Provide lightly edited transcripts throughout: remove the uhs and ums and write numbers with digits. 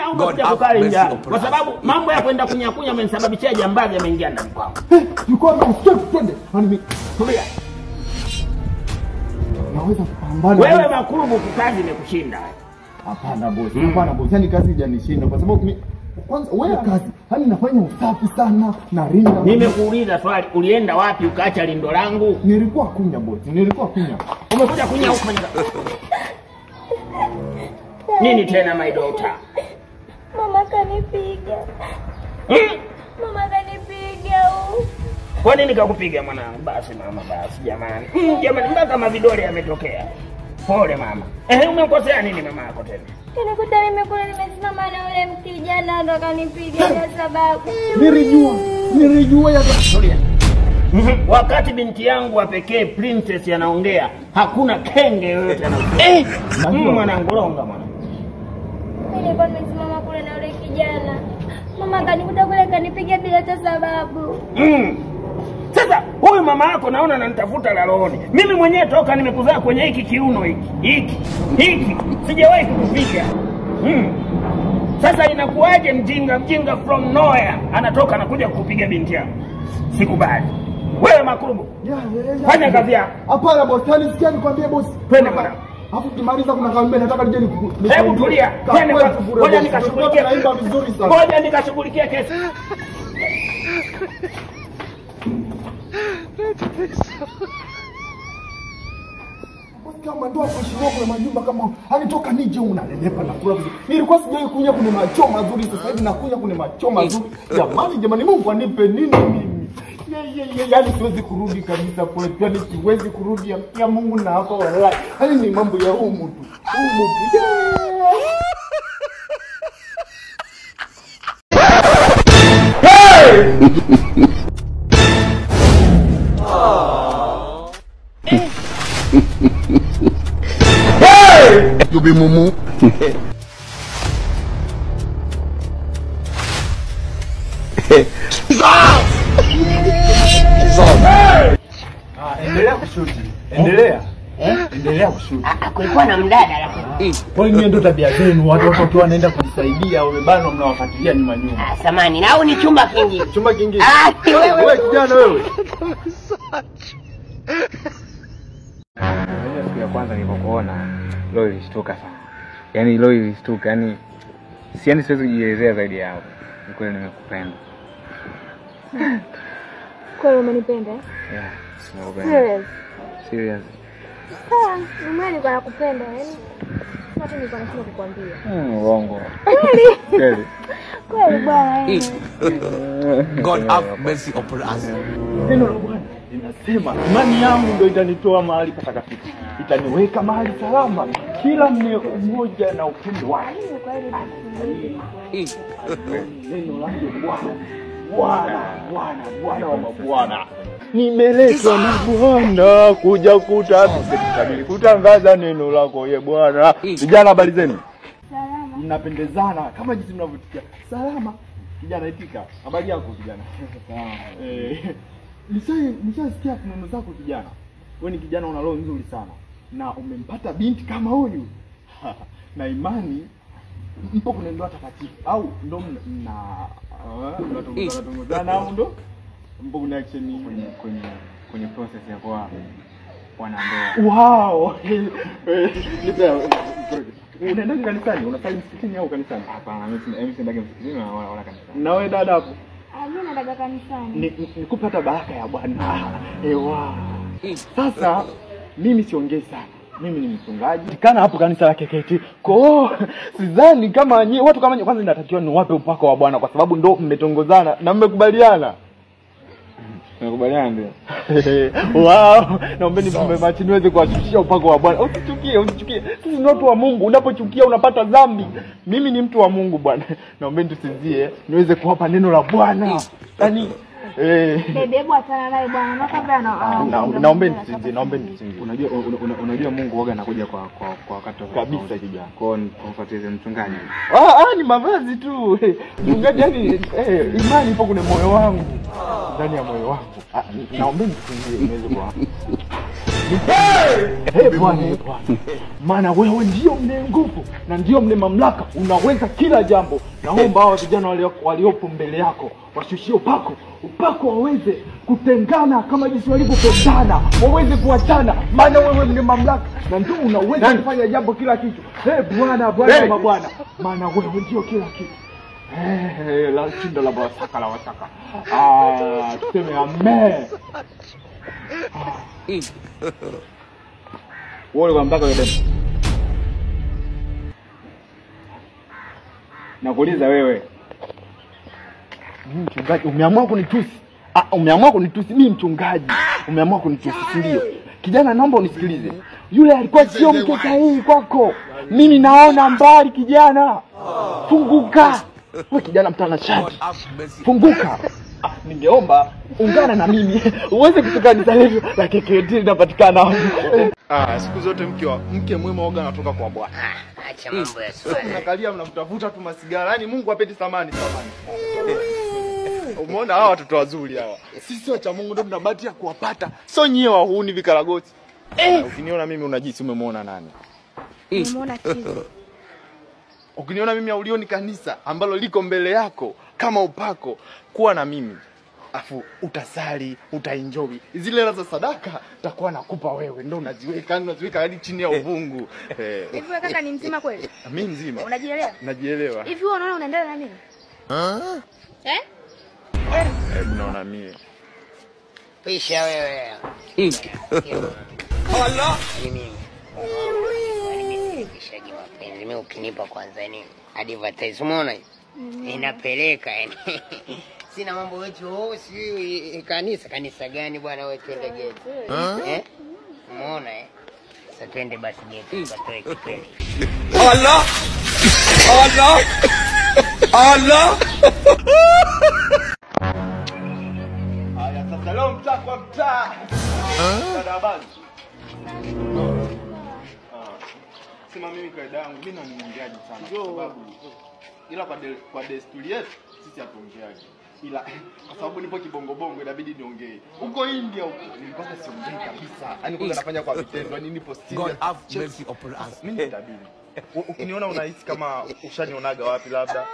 au umekuja kukaa nje? Kwa sababu mambo ya kwenda kunyakunya amenisababishia jambazi ameingia ndani kwangu. Yuko na twende. Hani tulia. Naweza kupambana. Wewe Makurubu kazi imekushinda. Hapana boss. Hapana boss. Yaani kazi haijanishinda kwa sababu kwanza wewe kazi, hani nafanya usafi sana na rinda. Nimekuuliza swali, ulienda wapi ukaacha lindo langu? Nilikuwa kunya boss. Nilikuwa kunya. Umekuja kunya huko nini tena my daughter? Mama kanipiga. Mama kanipiga. Kwa nini kakupiga mwanangu? Basi mama basi jamani. Jamani mpaka mavidole yametokea. Pole mama. Umekosea nini mama yako tena? Nilikuta mimi kule nimesimama na yule mkijana ndo akanipiga kwa sababu. Nilijua ya tulia. Wakati binti yangu wa pekee princess anaongea, hakuna kenge yoyote anaongea. Mwanangu longa mwanangu. Nilikuwa nimesimama kule na yule kijana. Mama kanikuta kule kanipiga bila hata sababu. Sasa huyu mama yako naona ananitafuta la rohoni. Mimi mwenyewe toka nimekuzaa kwenye hiki kiuno hiki. Sijawahi kukupiga. Sasa inakuaje mjinga from nowhere anatoka anakuja kukupiga binti yangu? Sikubali. Wewe Makurubu. Fanya kazi yako. Hapana boss, yani sikia nikwambie boss. Twende bwana. Hapo kimaliza kuna kaambia nataka nije hebu tulia. Twende bwana. Ngoja nikashughulikie. Naimba vizuri sana. Ngoja nikashughulikie kesi. Kama ndo kushiriki kwa majumba kama alitoka nije unalenepa na kula vizuri. Nilikuwa sijai kunya kwenye macho mazuri, sasa hivi nakunya kwenye macho mazuri. Jamani Mungu anipe nini mimi? Yaani siwezi kurudi kabisa kule. Yaani siwezi kurudi ya Mungu na hapa wala. Yaani ni mambo ya humu tu. You be mumu. Endelea kushuti. Endelea. Endelea kushuti. Kulikuwa na mdada lakini. Kwa hiyo ndio tabia zenu, watu wakiwa wanaenda kujisaidia, wamebana mnawafuatilia nyuma. Samani, na au ni chumba kingine? Chumba kingine. Wewe kijana wewe. Siku ya kwanza nilipokuona leo ilishtuka sana. Yaani leo ilishtuka, yani siwezi kujielezea zaidi yao. Ni kweli nimekupenda. Kweli umenipenda? Yeah, nimekupenda. Serious. Mimi nilikuwa nakupenda, yani hata nilikuwa nasema kukwambia. Uongo. Kweli. Kweli bwana. God have mercy upon us. Neno la Bwana linasema imani yangu ndio itanitoa mahali patakatifu. Itaniweka mahali salama. Kila mmoja na upendo wake. Neno la Bwana wa mabwana. Nimeletwa na Bwana kuja kutangaza neno lako ye Bwana. Vijana habari zenu? Salama. Mnapendezana kama jinsi mnavyotikia. Salama. Kijana itika. Habari yako kijana? Nishasikia fununu zako kijana. Wewe ni kijana una roho nzuri sana. Na umempata binti kama huyu. Na imani mpo kwenye ndoa takatifu au ndo mnatongozana au ndo mpo kwenye action kwenye process ya kuwa wanandoa. Wow. Unaenda kanisani? Unasali msikitini au kanisani? Hapana, mimi siendagi msikitini wala kanisani. Na wewe dada hapo? Mimi nataka kanisani. Nikupe hata baraka ya Bwana. Ewa. Sasa mimi siongei sana. Mimi ni mchungaji. Kana hapo kanisa la KKT. Sidhani kama nyinyi watu kama nyinyi kwanza ninatakiwa niwape upako wa Bwana kwa sababu ndo mmetongozana na mmekubaliana. Nakubaliana ndio. Wow, naombeni mmemachi niweze kuwashushia upako wa Bwana. Usichukie. Sisi ni watu wa Mungu. Unapochukia unapata dhambi. Mimi ni mtu wa Mungu Bwana. Naombeni tusizie niweze kuwapa neno la Bwana. Yaani Hebu achana naye bwana. Naombeni tusizie. Unajua Mungu huaga anakuja kwa wakati kabisa kijana. Kwa kufuatilia mchungaji. Ni mavazi tu. Mchungaji yani imani ipo kwenye moyo wangu. Ndani ya moyo wangu. Naombeni tusizie niweze kwa Bwana. Maana wewe ndio mne nguvu na ndio mne mamlaka, unaweza kila jambo. Naomba hao vijana waliopo mbele yako washushie upako waweze kutengana kama jinsi walivyopendana, waweze kuachana, maana wewe mne mamlaka na ndio unaweza kufanya jambo kila kitu. Bwana mabwana, maana wewe ndio kila kitu. La chindo la wasaka. Tuseme amen. Wewe kwa mpaka wewe. Nakuuliza wewe. Mchungaji, umeamua kunitusi. Umeamua kunitusi mimi mchungaji. Umeamua kunitusi, si ndio? Kijana, naomba unisikilize. Yule alikuwa sio mke sahihi kwako. Mimi naona mbali kijana. Funguka. Wewe kijana mtanashati. Funguka. Ningeomba ungana na mimi uweze kutoka kanisa letu la KKT linapatikana. Siku zote mke mwema oga anatoka kwa Bwana. Acha mambo ya swali. Mnakalia mnamtafuta tu masigara. Yaani Mungu apeti samani. Umeona hawa watoto wazuri hawa. Sisi wacha Mungu ndio tunabahatia kuwapata. Sio nyie wahuni vikaragosi. Ukiniona mimi unajisi umemwona nani? Nimeona kitu. Ukiniona mimi aulioni kanisa ambalo liko mbele yako kama upako, kuwa na mimi. Afu utasali, utaenjoy. Zile hela za sadaka takuwa nakupa wewe, ndio unaziweka hadi chini ya uvungu. Hivi wewe kaka ni mzima kweli? Mimi mzima. Unajielewa? Najielewa. Hivi wewe unaona unaendelea na nini? Unaona mimi. Pisha wewe. Allah. Mimi kishaji mapenzi. Mimi ukinipa kwanza yani advertise umeona hiyo? Inapeleka yani. Sina mambo wetu si kanisa gani bwana wewe twende geti. Umeona Sasa twende basi geti tukatoe kipindi. Allah. Haya sasa leo mtaa kwa mtaa. Dada Bazi. Sema mimi kaida yangu mimi ni mwongeaji sana kwa sababu ila kwa desturi yetu sisi hatuongeaji. Ila kwa sababu nipo kibongo inabidi niongee. Huko India huko nilipata siongei kabisa. Yaani kwanza nafanya kwa vitendo, yaani nipo serious. God have mercy upon us. Mimi nitabiri. Ukiniona unahisi kama ushanionaga wapi labda?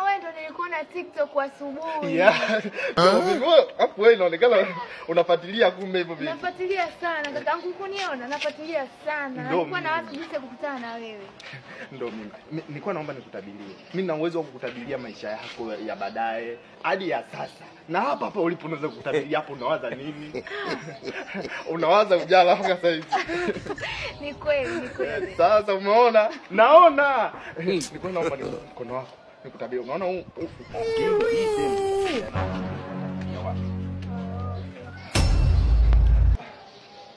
Wewe ndio nilikuwa na TikTok asubuhi. Hapo wewe inaonekana unafuatilia kumbe hivyo vipi? Nafuatilia sana kakaangu kuniona, nafuatilia sana. Nilikuwa na watu jinsi kukutana na wewe. Ndio mimi. Nilikuwa naomba nikutabirie. Mimi nina uwezo wa kukutabiria maisha yako ya baadaye hadi ya sasa. Na hapa ulipo unaweza kukutabiria hapo unawaza nini? Unawaza ujala mpaka sasa hivi. Ni kweli. Sasa umeona? Naona. Nilikuwa naomba mkono wako. Nikutabia unaona hii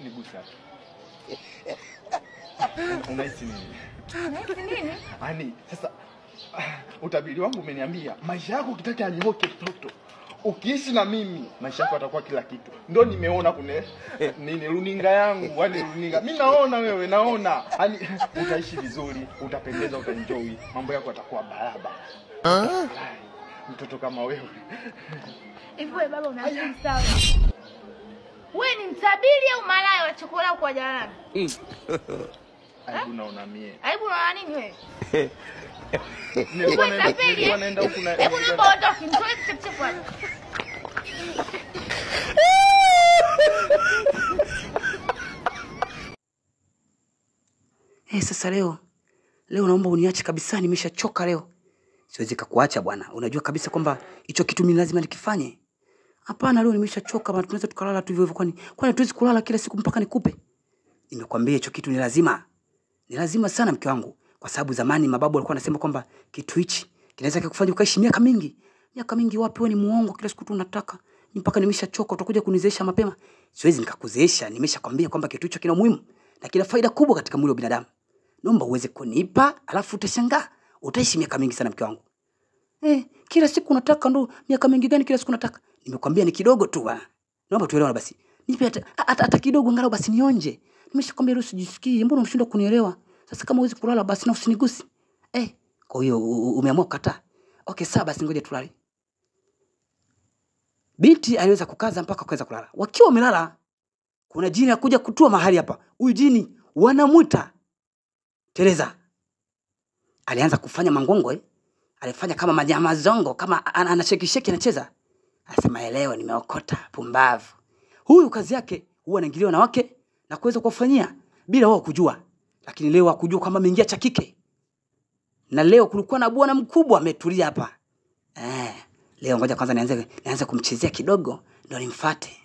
nigusa. Unahisi nini? Yaani sasa utabiri wangu umeniambia maisha yako ukitaka yanyoke mtoto. Ukiishi na mimi maisha yako yatakuwa kila kitu. Ndio nimeona nini runinga yangu, yaani runinga. Mimi naona wewe naona. Yaani utaishi vizuri, utapendeza, utaenjoy. Mambo yako yatakuwa barabara. Mtoto kama wewe. Hivi wewe baba unajua sawa. Wewe ni mtabiri au malaya wa chokola kwa jalala? Aibu naona mie. Aibu unaona nini wewe? Nilikuwa naenda huko na hebu naomba ondoke, mtoe chepchepu hapo. Sasa leo naomba uniache kabisa, nimeshachoka leo. Siwezi kukuacha bwana. Unajua kabisa kwamba hicho kitu mimi lazima nikifanye. Hapana, leo nimeshachoka bwana. Tunaweza tukalala tu hivyo kwani tuwezi kulala kila siku mpaka nikupe? Nimekwambia hicho kitu ni lazima. Ni lazima sana mke wangu. Kwa sababu zamani mababu walikuwa wanasema kwamba kitu hichi kinaweza kukufanya ukaishi miaka mingi. Miaka mingi wapi? Wewe ni muongo, kila siku tu unataka. Mpaka nimeshachoka, utakuja kunizeesha mapema. Siwezi nikakuzeesha, nimeshakwambia kwamba kitu hicho kina umuhimu na kina faida kubwa katika mwili wa binadamu. Naomba uweze kunipa, alafu utashangaa. Utaishi miaka mingi sana mke wangu. Kila siku unataka ndo miaka mingi gani kila siku unataka? Nimekwambia ni kidogo tu bwana. Naomba tuelewane basi. Nipe hata kidogo angalau basi nionje. Nimeshakwambia leo sijisikii, mbona unashindwa kunielewa? Sasa kama huwezi kulala basi na usinigusi. Kwa hiyo umeamua kukataa. Okay, sawa basi ngoja tulale. Binti aliweza kukaza mpaka akaweza kulala. Wakiwa wamelala, kuna jini anakuja kutua mahali hapa. Huyu jini wanamuita Teresa. Alianza kufanya mangongo alifanya kama majamazongo, kama anashekisheki anacheza. Anasema elewa nimeokota, pumbavu. Huyu kazi yake huwa anaingiliwa na wake na kuweza kuwafanyia bila wao kujua. Lakini leo hakujua kama ameingia cha kike. Na leo kulikuwa na bwana mkubwa ametulia hapa. Leo ngoja kwanza nianze kumchezea kidogo ndio nimfuate.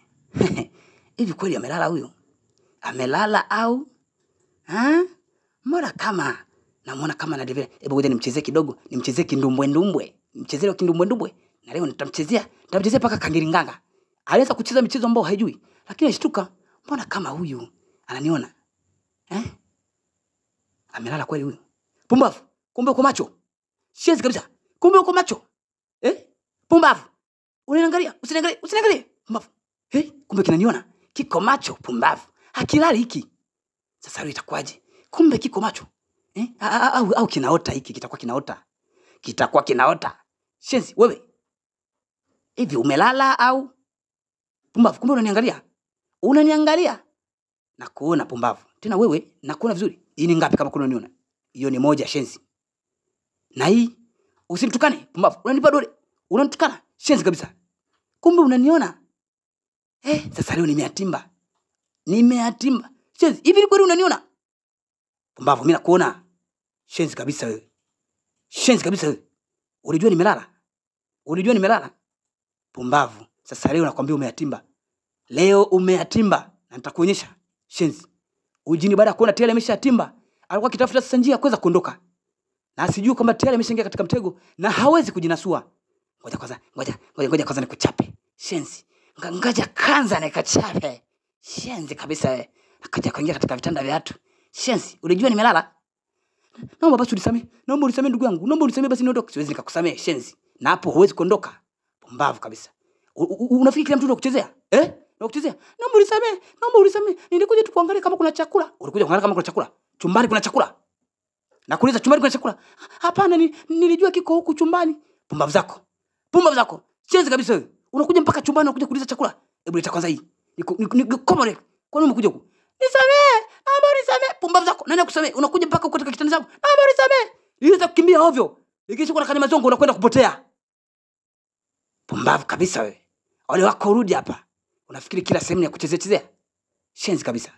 Hivi kweli amelala huyo? Amelala au? Mbona kama namuona kama anadevela. Hebu ngoja nimchezee kidogo, nimchezee kindumbwe. Nimchezee kindumbwe. Na leo nitamchezea paka kangiringanga. Alianza kucheza michezo ambao haijui, lakini alishtuka, mbona kama huyu ananiona? Amelala kweli huyu? Pumbavu, kumbe uko macho. Shenzi kabisa. Kumbe uko macho. Pumbavu. Unaniangalia, usiniangalie. Pumbavu. Kumbe kinaniona. Kiko macho, pumbavu. Hakilali hiki. Sasa leo itakuwaje? Kumbe kiko macho. Au kinaota hiki, kitakuwa kinaota. Shenzi, wewe. Hivi umelala au? Pumbavu, kumbe unaniangalia. Nakuona pumbavu. Tena wewe, nakuona vizuri. Hii ni ngapi kama kuna uniona? Hiyo ni 1 shenzi. Na hii usinitukane pumbavu. Unanipa dole. Unanitukana shenzi kabisa. Kumbe unaniona. Sasa leo nimeatimba. Shenzi, hivi ni kweli unaniona? Pumbavu, mimi nakuona. Shenzi kabisa wewe. Unajua nimelala? Pumbavu. Sasa leo nakwambia umeatimba. Na nitakuonyesha. Shenzi. Ujini baada ya kuona tayari ameshatimba, alikuwa akitafuta sasa njia kuweza kuondoka. Na asijui kwamba tayari ameshaingia katika mtego na hawezi kujinasua. Ngoja kwanza nikuchape. Shenzi. Ngoja kwanza nikuchape. Shenzi kabisa wewe. Akaja kuingia katika vitanda vya watu. Shenzi, unajua nimelala? Naomba basi unisamee. Ndugu yangu. Naomba unisamee basi niondoke. Siwezi nikakusamee Shenzi. Na hapo huwezi kuondoka. Pumbavu kabisa. Unafikiri kila mtu anakuchezea? Nakuchezea. Naomba unisamee. Nilikuja tu kuangalia kama kuna chakula. Ulikuja kuangalia kama kuna chakula? Chumbani kuna chakula? Nakuuliza chumbani kuna chakula? Hapana, nilijua kiko huku chumbani. Pumbavu zako. Shenzi kabisa wewe. Unakuja mpaka chumbani unakuja kuuliza chakula. Hebu leta kwanza hii. Nikomole. Kwa nini umekuja huku? Naomba unisamee. Pumbavu zako. Nani akusamee? Unakuja mpaka huko katika kitanda changu. Naomba unisamee. Niweza kukimbia ovyo. Ikisha kuna mazongo unakwenda kupotea. Pumbavu kabisa wewe. Wale wako rudi hapa. Unafikiri kila sehemu ya kuchezea? Shenzi kabisa.